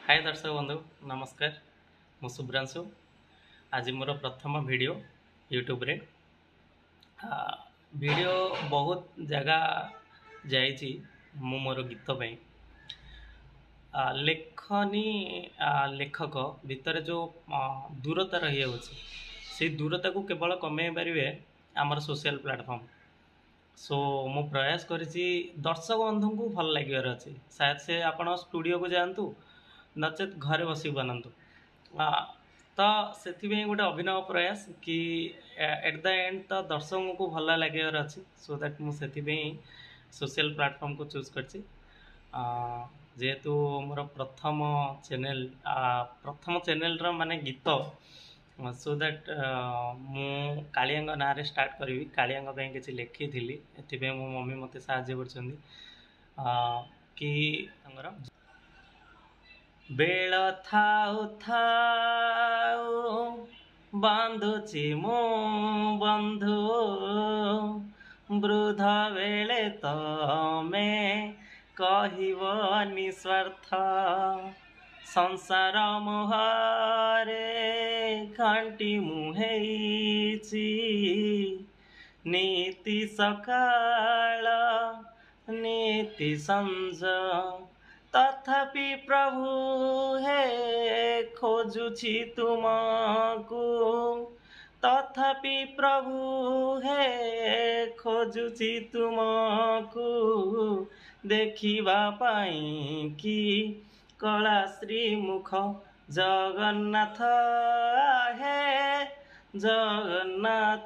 हाय दर्शक बंधु नमस्कार मु शुभ्रांशु आज मोर प्रथम वीडियो यूट्यूब रे वीडियो बहुत जगह जाइछि मु मोर गीत पे लेखनी लेखक भितर जो दूरता रही होछि से दूरता को केवल कमे पारे आमर सोशल प्लेटफॉर्म सो मु प्रयास करिछि दर्शक बंधु को भल लगिवार अछि शायद से आपण स्टूडियो को जानतु नचेत घरे बसी बनातु तो से गोटे अभिनव प्रयास कि एट द एंड तो दर्शकों को भल लगे अच्छी सो दैट मुझे सोशल प्लेटफॉर्म को चूज कर जेहेतु मोर प्रथम चैनल माने गीत सो दैट मु कालियांग ना रे स्टार्ट करी कालियांग किसी लिखी थी ए मो मम्मी मत साहाଯ୍य कि बेल थाउ थाउ बांधुची मु बंधु वृद्ध बेले तमे कहिब निस्वार्थ संसार मुहारे घंटी मुहेची नीति सकाळ नीति संज तथापि प्रभु हे खोजुछि तुमको तथापि प्रभु हे खोजुछि तुमको देखिबा पाई कि कला श्रीमुख जगन्नाथ हे जगन्नाथ।